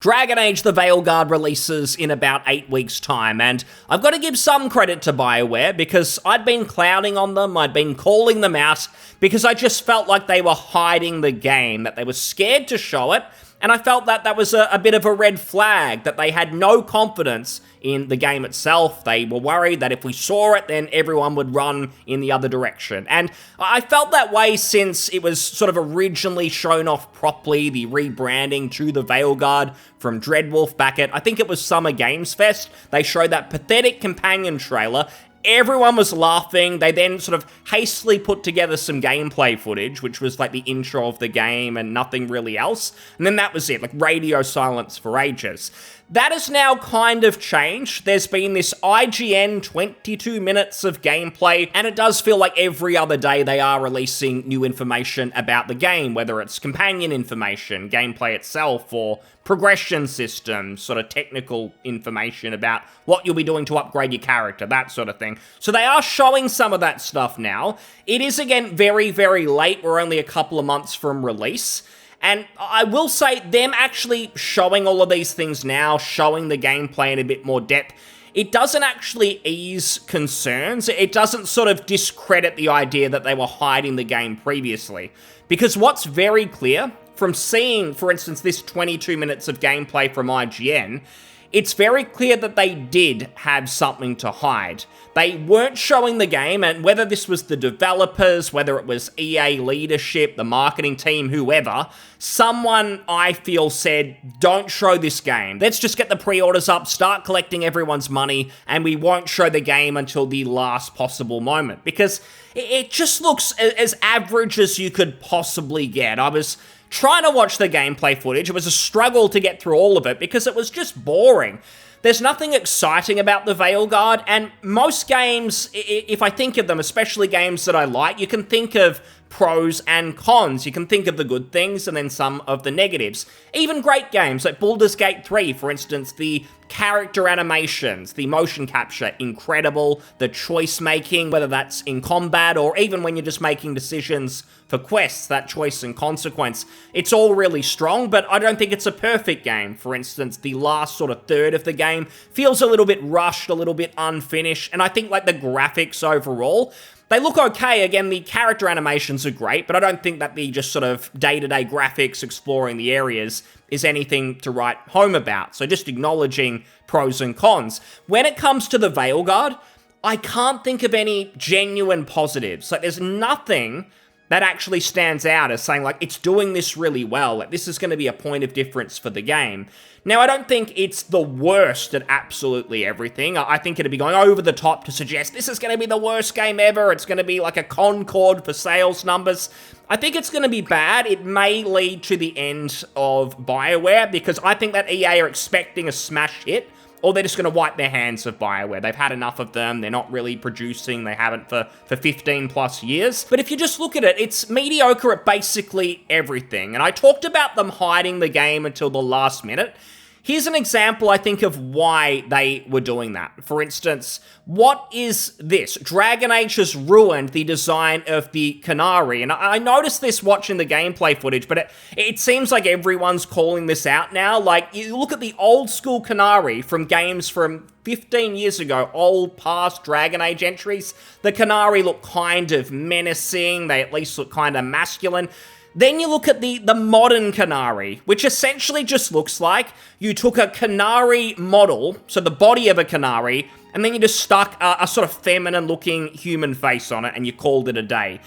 Dragon Age the Veilguard releases in about 8 weeks' time, and I've got to give some credit to BioWare because I'd been clowning on them, I'd been calling them out, because I just felt like they were hiding the game, that they were scared to show it, and I felt that that was a bit of a red flag, that they had no confidence in the game itself. They were worried that if we saw it, then everyone would run in the other direction. And I felt that way since it was sort of originally shown off properly, the rebranding to the Veilguard from Dreadwolf back at, I think it was Summer Games Fest. They showed that pathetic companion trailer. Everyone was laughing. They then sort of hastily put together some gameplay footage, which was like the intro of the game and nothing really else. And then that was it, like radio silence for ages. That has now kind of changed. There's been this IGN 22 minutes of gameplay, and it does feel like every other day they are releasing new information about the game, whether it's companion information, gameplay itself, or progression systems, sort of technical information about what you'll be doing to upgrade your character, that sort of thing. So they are showing some of that stuff now. It is, again, very, very late. We're only a couple of months from release. And I will say, them actually showing all of these things now, showing the gameplay in a bit more depth, it doesn't actually ease concerns. It doesn't sort of discredit the idea that they were hiding the game previously. Because what's very clear from seeing, for instance, this 22 minutes of gameplay from IGN, it's very clear that they did have something to hide. They weren't showing the game, and whether this was the developers, whether it was EA leadership, the marketing team, whoever, someone, I feel, said, don't show this game. Let's just get the pre-orders up, start collecting everyone's money, and we won't show the game until the last possible moment. Because it just looks as average as you could possibly get. I was trying to watch the gameplay footage. It was a struggle to get through all of it because it was just boring. There's nothing exciting about the Veilguard, and most games, if I think of them, especially games that I like, you can think of pros and cons. You can think of the good things and then some of the negatives. Even great games like Baldur's Gate 3, for instance, the character animations, the motion capture, incredible. The choice making, whether that's in combat or even when you're just making decisions for quests, that choice and consequence, it's all really strong, but I don't think it's a perfect game. For instance, the last sort of third of the game feels a little bit rushed, a little bit unfinished, and I think like the graphics overall, they look okay. Again, the character animations are great, but I don't think that the just sort of day-to-day graphics exploring the areas is anything to write home about. So just acknowledging pros and cons. When it comes to the Veilguard, I can't think of any genuine positives. Like, there's nothing that actually stands out as saying, like, it's doing this really well. Like, this is going to be a point of difference for the game. Now, I don't think it's the worst at absolutely everything. I think it'd be going over the top to suggest this is going to be the worst game ever. It's going to be like a Concord for sales numbers. I think it's going to be bad. It may lead to the end of BioWare because I think that EA are expecting a smash hit, or they're just going to wipe their hands of BioWare. They've had enough of them. They're not really producing. They haven't for 15 plus years. But if you just look at it, it's mediocre at basically everything. And I talked about them hiding the game until the last minute. Here's an example, I think, of why they were doing that. For instance, what is this? Dragon Age has ruined the design of the Canary. And I noticed this watching the gameplay footage, but it seems like everyone's calling this out now. Like, you look at the old school Canary from games from 15 years ago, old past Dragon Age entries. The Canary look kind of menacing. They at least look kind of masculine. Then you look at the modern Canary, which essentially just looks like you took a Canary model, so the body of a Canary, and then you just stuck a sort of feminine-looking human face on it, and you called it a day.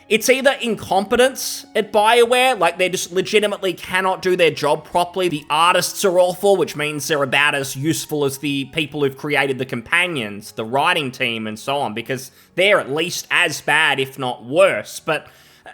It's either incompetence at BioWare, like they just legitimately cannot do their job properly. The artists are awful, which means they're about as useful as the people who've created the companions, the writing team, and so on, because they're at least as bad, if not worse. But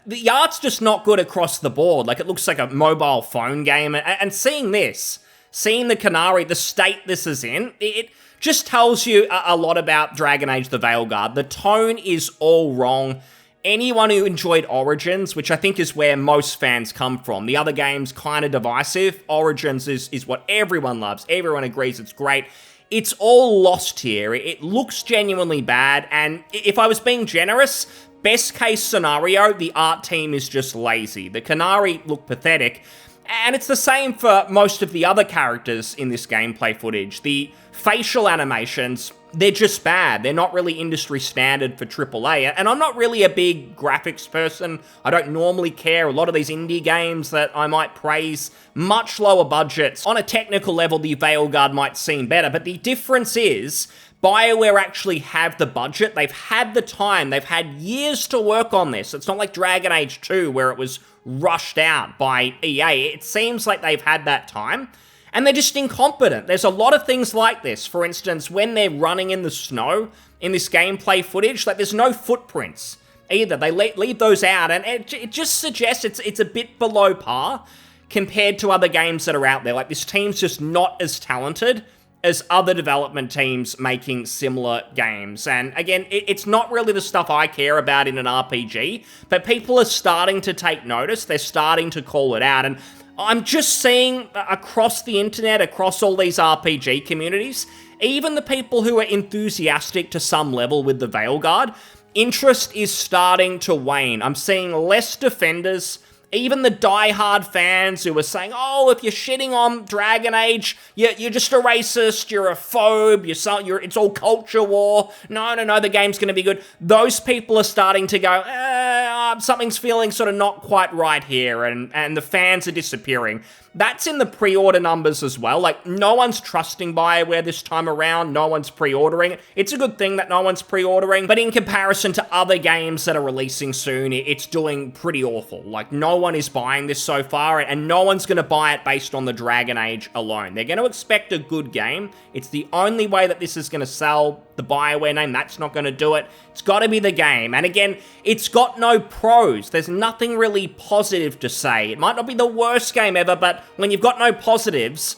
the art's just not good across the board. Like, it looks like a mobile phone game. And seeing this, seeing the Canary, the state this is in, it just tells you a lot about Dragon Age the Veilguard. The tone is all wrong. Anyone who enjoyed Origins, which I think is where most fans come from, the other game's kind of divisive. Origins is what everyone loves. Everyone agrees it's great. It's all lost here. It looks genuinely bad, and if I was being generous, best case scenario, the art team is just lazy. The Canary looked pathetic. And it's the same for most of the other characters in this gameplay footage. The facial animations, they're just bad. They're not really industry standard for AAA. And I'm not really a big graphics person. I don't normally care. A lot of these indie games that I might praise, much lower budgets. On a technical level, the Veilguard might seem better, but the difference is BioWare actually have the budget, they've had the time, they've had years to work on this. It's not like Dragon Age 2 where it was rushed out by EA. It seems like they've had that time, and they're just incompetent. There's a lot of things like this. For instance, when they're running in the snow in this gameplay footage, like there's no footprints either. They leave those out, and it just suggests it's a bit below par compared to other games that are out there. Like, this team's just not as talented as other development teams making similar games. And again, it's not really the stuff I care about in an RPG, but people are starting to take notice, they're starting to call it out, and I'm just seeing across the internet, across all these RPG communities, even the people who are enthusiastic to some level with the Veilguard, interest is starting to wane. I'm seeing less defenders. Even the die-hard fans who were saying, oh, if you're shitting on Dragon Age, you're just a racist, you're a phobe, it's all culture war, no, the game's going to be good. Those people are starting to go, something's feeling sort of not quite right here, and the fans are disappearing. That's in the pre-order numbers as well. Like, no one's trusting BioWare this time around. No one's pre-ordering it. It's a good thing that no one's pre-ordering, but in comparison to other games that are releasing soon, it's doing pretty awful. Like, no one is buying this so far, and no one's going to buy it based on the Dragon Age alone. They're going to expect a good game. It's the only way that this is going to sell the BioWare name. That's not going to do it. It's got to be the game. And again, it's got no pros. There's nothing really positive to say. It might not be the worst game ever, but when you've got no positives,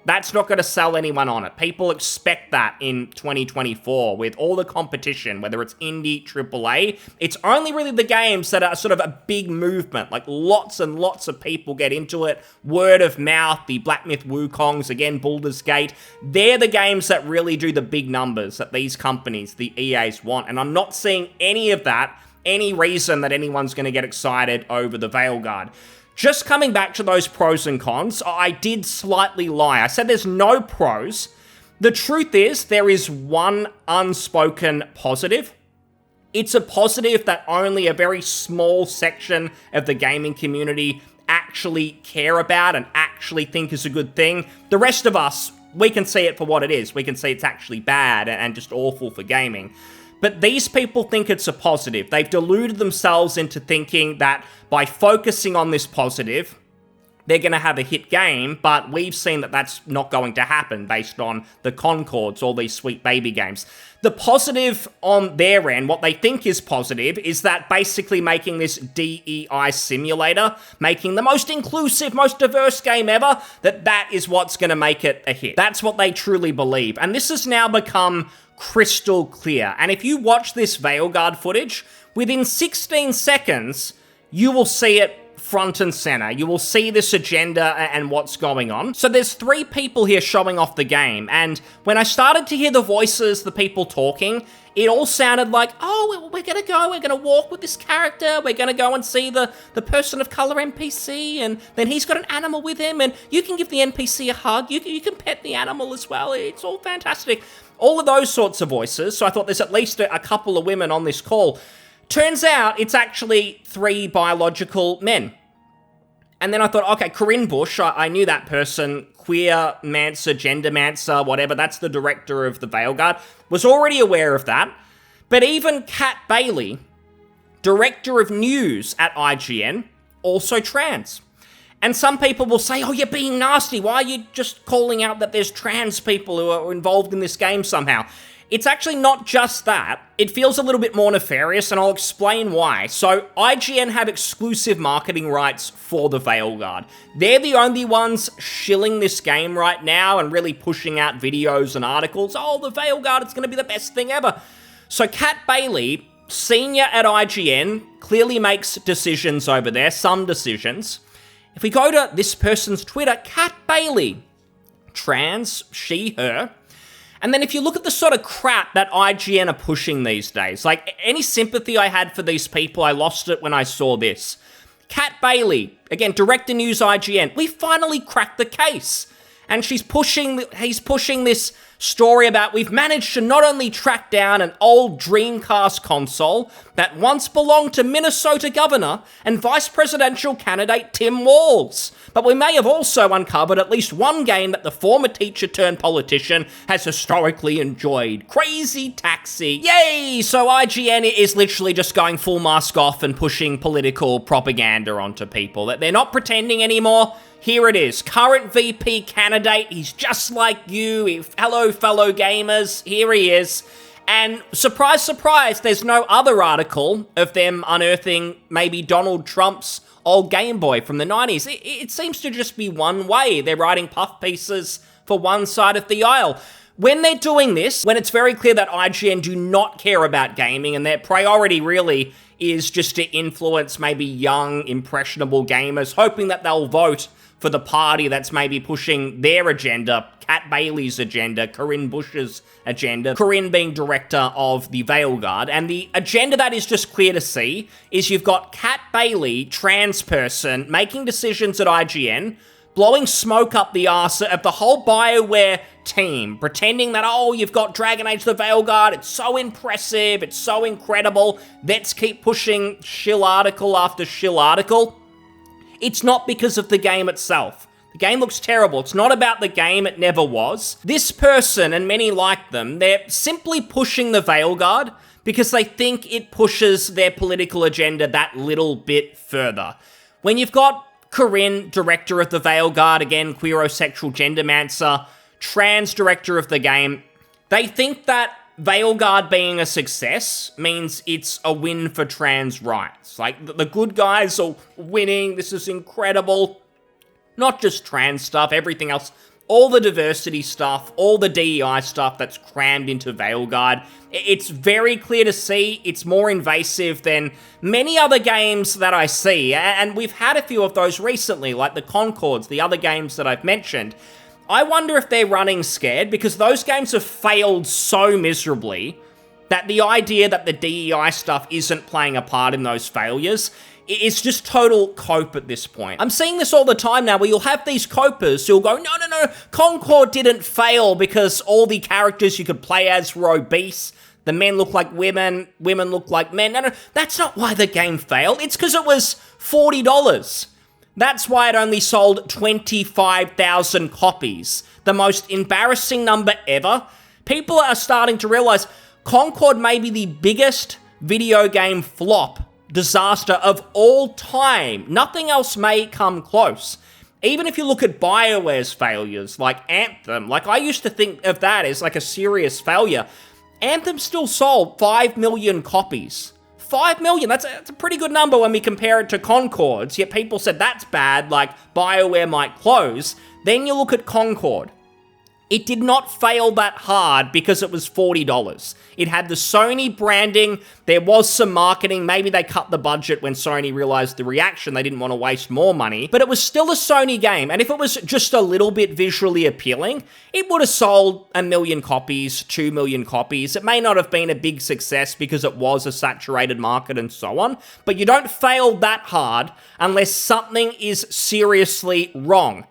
that's not going to sell anyone on it. People expect that in 2024 with all the competition, whether it's indie, AAA. It's only really the games that are sort of a big movement, like lots and lots of people get into it. Word of mouth, the Black Myth Wukongs, again, Baldur's Gate. They're the games that really do the big numbers that these companies, the EAs, want. And I'm not seeing any of that, any reason that anyone's going to get excited over the Veilguard. Just coming back to those pros and cons, I did slightly lie. I said there's no pros. The truth is, there is one unspoken positive. It's a positive that only a very small section of the gaming community actually care about and actually think is a good thing. The rest of us, we can see it for what it is. We can see it's actually bad and just awful for gaming. But these people think it's a positive. They've deluded themselves into thinking that by focusing on this positive, they're going to have a hit game, but we've seen that that's not going to happen based on the Concords, all these sweet baby games. The positive on their end, what they think is positive, is that basically making this DEI simulator, making the most inclusive, most diverse game ever, that is what's going to make it a hit. That's what they truly believe. And this has now become crystal clear. And if you watch this Veilguard footage, within 16 seconds, you will see it front and center. You will see this agenda and what's going on. So there's 3 people here showing off the game, and when I started to hear the voices, the people talking, it all sounded like, oh, we're gonna walk with this character, we're gonna go and see the person of color NPC, and then he's got an animal with him, and you can give the NPC a hug, you can pet the animal as well, it's all fantastic. All of those sorts of voices, so I thought there's at least a couple of women on this call. Turns out it's actually 3 biological men. And then I thought, okay, Corinne Bush, I knew that person, queer mancer, gender mancer, whatever, that's the director of the Veilguard, was already aware of that. But even Kat Bailey, director of news at IGN, also trans. And some people will say, oh, you're being nasty. Why are you just calling out that there's trans people who are involved in this game somehow? It's actually not just that. It feels a little bit more nefarious, and I'll explain why. So, IGN have exclusive marketing rights for the Veilguard. They're the only ones shilling this game right now and really pushing out videos and articles. Oh, the Veilguard, it's going to be the best thing ever. So, Kat Bailey, senior at IGN, clearly makes decisions over there, some decisions. If we go to this person's Twitter, Kat Bailey, trans, she, her. And then if you look at the sort of crap that IGN are pushing these days, like any sympathy I had for these people, I lost it when I saw this. Kat Bailey, again, Director News IGN, we finally cracked the case. And he's pushing this story about we've managed to not only track down an old Dreamcast console that once belonged to Minnesota Governor and Vice Presidential candidate Tim Walz, but we may have also uncovered at least one game that the former teacher turned politician has historically enjoyed. Crazy Taxi. Yay! So IGN is literally just going full mask off and pushing political propaganda onto people. That they're not pretending anymore. Here it is, current VP candidate, he's just like you, hello fellow gamers, here he is. And surprise, surprise, there's no other article of them unearthing maybe Donald Trump's old Game Boy from the 90s. It seems to just be one way. They're writing puff pieces for one side of the aisle. When they're doing this, when it's very clear that IGN do not care about gaming and their priority really is just to influence maybe young, impressionable gamers, hoping that they'll vote for the party that's maybe pushing their agenda, Kat Bailey's agenda, Corinne Bush's agenda, Corinne being director of the Veilguard, and the agenda that is just clear to see is you've got Kat Bailey, trans person, making decisions at IGN, blowing smoke up the arse of the whole BioWare team, pretending that, oh, you've got Dragon Age the Veilguard, it's so impressive, it's so incredible, let's keep pushing shill article after shill article. It's not because of the game itself. The game looks terrible. It's not about the game. It never was. This person, and many like them, they're simply pushing the Veilguard because they think it pushes their political agenda that little bit further. When you've got Corinne, director of the Veilguard, again, queerosexual gendermancer, trans director of the game, they think that Veilguard being a success means it's a win for trans rights. Like, the good guys are winning, this is incredible. Not just trans stuff, everything else. All the diversity stuff, all the DEI stuff that's crammed into Veilguard. It's very clear to see, it's more invasive than many other games that I see. And we've had a few of those recently, like the Concords, the other games that I've mentioned. I wonder if they're running scared because those games have failed so miserably that the idea that the DEI stuff isn't playing a part in those failures is just total cope at this point. I'm seeing this all the time now where you'll have these copers who'll go, no, Concord didn't fail because all the characters you could play as were obese. The men look like women, women look like men. No, that's not why the game failed. It's because it was $40. That's why it only sold 25,000 copies. The most embarrassing number ever. People are starting to realize Concord may be the biggest video game flop disaster of all time. Nothing else may come close. Even if you look at BioWare's failures, like Anthem, like I used to think of that as like a serious failure. Anthem still sold 5 million copies. 5 million, that's a pretty good number when we compare it to Concord's, yet people said that's bad, like BioWare might close. Then you look at Concord. It did not fail that hard because it was $40. It had the Sony branding, there was some marketing, maybe they cut the budget when Sony realized the reaction, they didn't want to waste more money, but it was still a Sony game, and if it was just a little bit visually appealing, it would have sold 1 million copies, 2 million copies. It may not have been a big success because it was a saturated market and so on, but you don't fail that hard unless something is seriously wrong.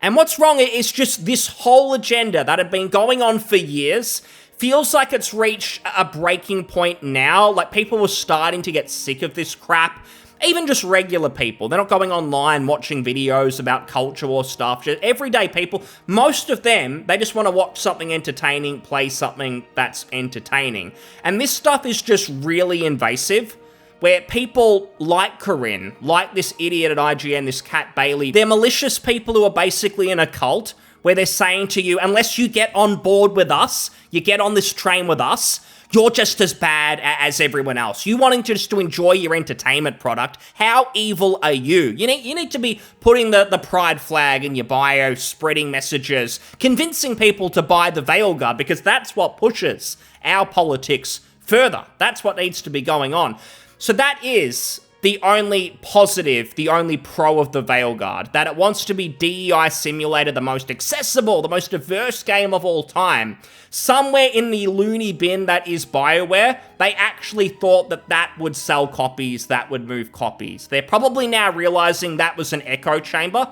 And what's wrong is just this whole agenda that had been going on for years feels like it's reached a breaking point now. Like, people were starting to get sick of this crap. Even just regular people. They're not going online watching videos about culture or stuff. Just everyday people, most of them, they just want to watch something entertaining, play something that's entertaining. And this stuff is just really invasive, where people like Corinne, like this idiot at IGN, this Kat Bailey, they're malicious people who are basically in a cult, where they're saying to you, unless you get on board with us, you get on this train with us, you're just as bad as everyone else. You wanting just to enjoy your entertainment product, how evil are you? You need to be putting the pride flag in your bio, spreading messages, convincing people to buy the Veilguard, because that's what pushes our politics further. That's what needs to be going on. So that is the only positive, the only pro of the Veilguard, that it wants to be DEI Simulator, the most accessible, the most diverse game of all time. Somewhere in the loony bin that is BioWare, they actually thought that that would sell copies, that would move copies. They're probably now realizing that was an echo chamber.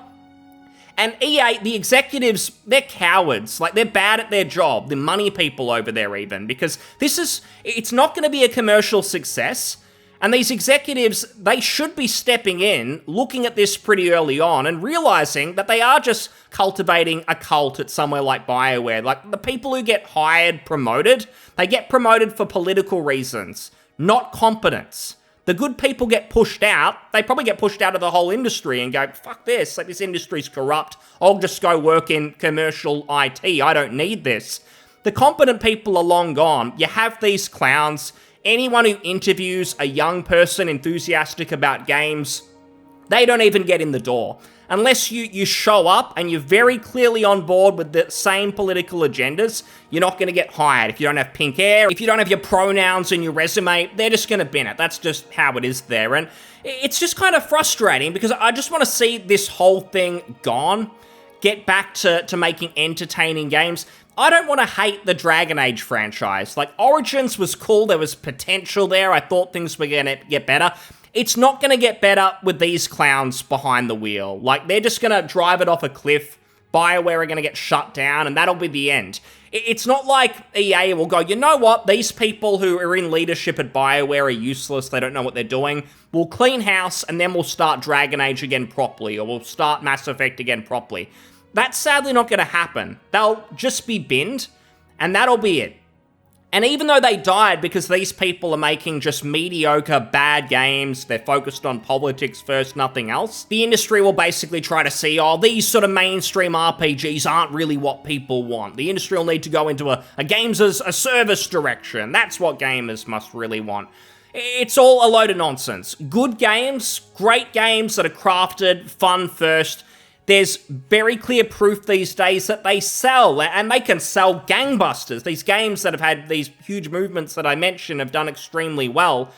And EA, the executives, they're cowards. Like, they're bad at their job. The money people over there even, because it's not going to be a commercial success. And these executives, they should be stepping in, looking at this pretty early on, and realizing that they are just cultivating a cult at somewhere like BioWare. Like, the people who get hired, promoted, they get promoted for political reasons, not competence. The good people get pushed out. They probably get pushed out of the whole industry and go, fuck this, like, this industry's corrupt. I'll just go work in commercial IT. I don't need this. The competent people are long gone. You have these clowns. Anyone who interviews a young person enthusiastic about games, they don't even get in the door. Unless you show up and you're very clearly on board with the same political agendas, you're not going to get hired. If you don't have pink hair, if you don't have your pronouns in your resume, they're just going to bin it. That's just how it is there. And it's just kind of frustrating because I just want to see this whole thing gone, get back to making entertaining games. I don't want to hate the Dragon Age franchise. Like, Origins was cool, there was potential there, I thought things were going to get better. It's not going to get better with these clowns behind the wheel. Like, they're just going to drive it off a cliff, BioWare are going to get shut down, and that'll be the end. It's not like EA will go, you know what, these people who are in leadership at BioWare are useless, they don't know what they're doing. We'll clean house, and then we'll start Dragon Age again properly, or we'll start Mass Effect again properly. That's sadly not going to happen. They'll just be binned, and that'll be it. And even though they died because these people are making just mediocre, bad games, they're focused on politics first, nothing else, the industry will basically try to see, oh, these sort of mainstream RPGs aren't really what people want. The industry will need to go into a games as a service direction. That's what gamers must really want. It's all a load of nonsense. Good games, great games that are crafted, fun first. There's very clear proof these days that they sell, and they can sell gangbusters. These games that have had these huge movements that I mentioned have done extremely well.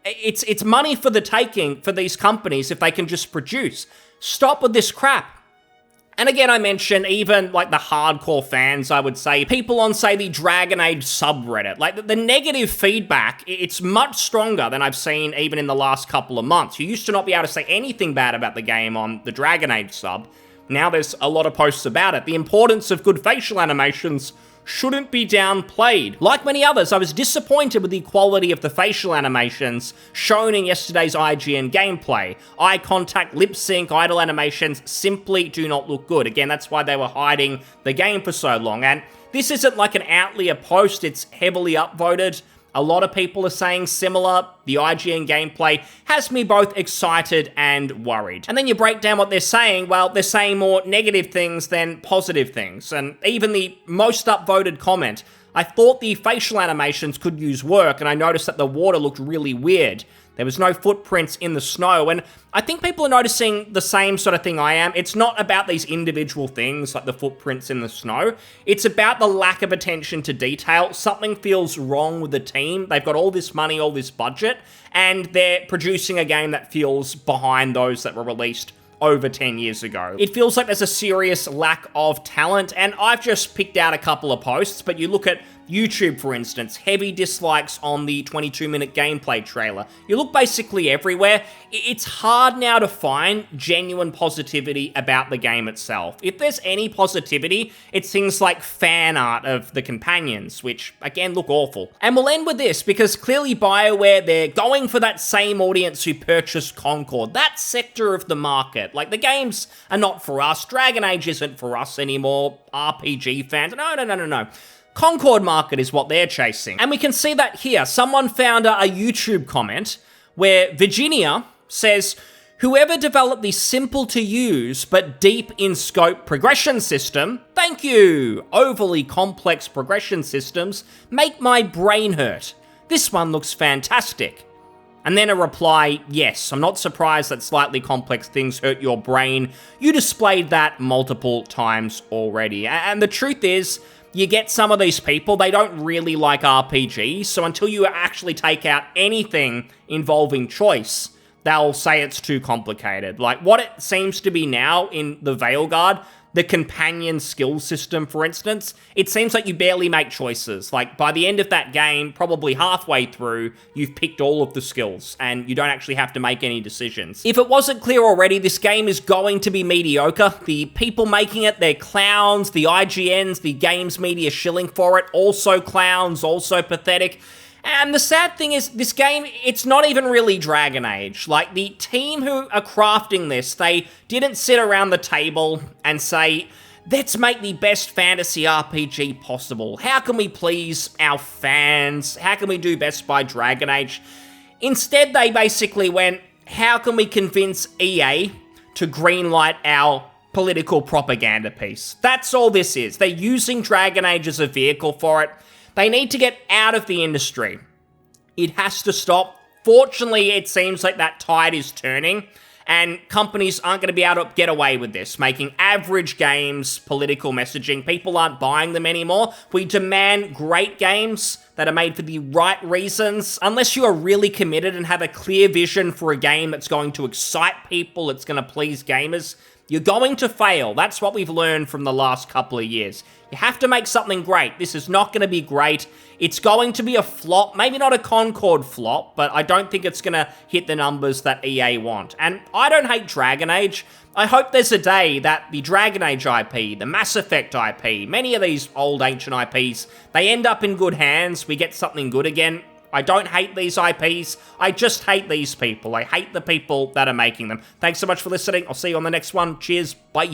It's money for the taking for these companies if they can just produce. Stop with this crap. And again, I mentioned even, like, the hardcore fans, I would say, people on, say, the Dragon Age subreddit. Like, the negative feedback, it's much stronger than I've seen even in the last couple of months. You used to not be able to say anything bad about the game on the Dragon Age sub. Now there's a lot of posts about it. The importance of good facial animations shouldn't be downplayed. Like many others, I was disappointed with the quality of the facial animations shown in yesterday's IGN gameplay. Eye contact, lip sync, idle animations simply do not look good. Again, that's why they were hiding the game for so long. And this isn't like an outlier post, it's heavily upvoted. A lot of people are saying similar. The IGN gameplay has me both excited and worried. And then you break down what they're saying, well, they're saying more negative things than positive things. And even the most upvoted comment, I thought the facial animations could use work, and I noticed that the water looked really weird. There was no footprints in the snow, and I think people are noticing the same sort of thing I am. It's not about these individual things, like the footprints in the snow. It's about the lack of attention to detail. Something feels wrong with the team. They've got all this money, all this budget, and they're producing a game that feels behind those that were released over 10 years ago. It feels like there's a serious lack of talent, and I've just picked out a couple of posts, but you look at YouTube, for instance, heavy dislikes on the 22-minute gameplay trailer. You look basically everywhere. It's hard now to find genuine positivity about the game itself. If there's any positivity, it's things like fan art of the companions, which, again, look awful. And we'll end with this, because clearly BioWare, they're going for that same audience who purchased Concord, that sector of the market. Like, the games are not for us. Dragon Age isn't for us anymore. RPG fans. No. Concord market is what they're chasing. And we can see that here. Someone found a YouTube comment where Virginia says, whoever developed the simple to use but deep in scope progression system, thank you. Overly complex progression systems make my brain hurt. This one looks fantastic. And then a reply, yes, I'm not surprised that slightly complex things hurt your brain. You displayed that multiple times already. And the truth is, you get some of these people, they don't really like RPGs, so until you actually take out anything involving choice, they'll say it's too complicated. Like, what it seems to be now in the Veilguard, the companion skill system, for instance, it seems like you barely make choices. Like, by the end of that game, probably halfway through, you've picked all of the skills, and you don't actually have to make any decisions. If it wasn't clear already, this game is going to be mediocre. The people making it, they're clowns. The IGNs, the games media shilling for it, also clowns, also pathetic. And the sad thing is, this game, it's not even really Dragon Age. Like, the team who are crafting this, they didn't sit around the table and say, let's make the best fantasy RPG possible. How can we please our fans? How can we do best by Dragon Age? Instead, they basically went, how can we convince EA to greenlight our political propaganda piece? That's all this is. They're using Dragon Age as a vehicle for it. They need to get out of the industry. It has to stop. Fortunately, it seems like that tide is turning, and companies aren't going to be able to get away with this, making average games political messaging. People aren't buying them anymore. We demand great games that are made for the right reasons. Unless you are really committed and have a clear vision for a game that's going to excite people, it's going to please gamers, you're going to fail. That's what we've learned from the last couple of years. You have to make something great. This is not going to be great. It's going to be a flop. Maybe not a Concord flop, but I don't think it's going to hit the numbers that EA want. And I don't hate Dragon Age. I hope there's a day that the Dragon Age IP, the Mass Effect IP, many of these old ancient IPs, they end up in good hands. We get something good again. I don't hate these IPs. I just hate these people. I hate the people that are making them. Thanks so much for listening. I'll see you on the next one. Cheers. Bye.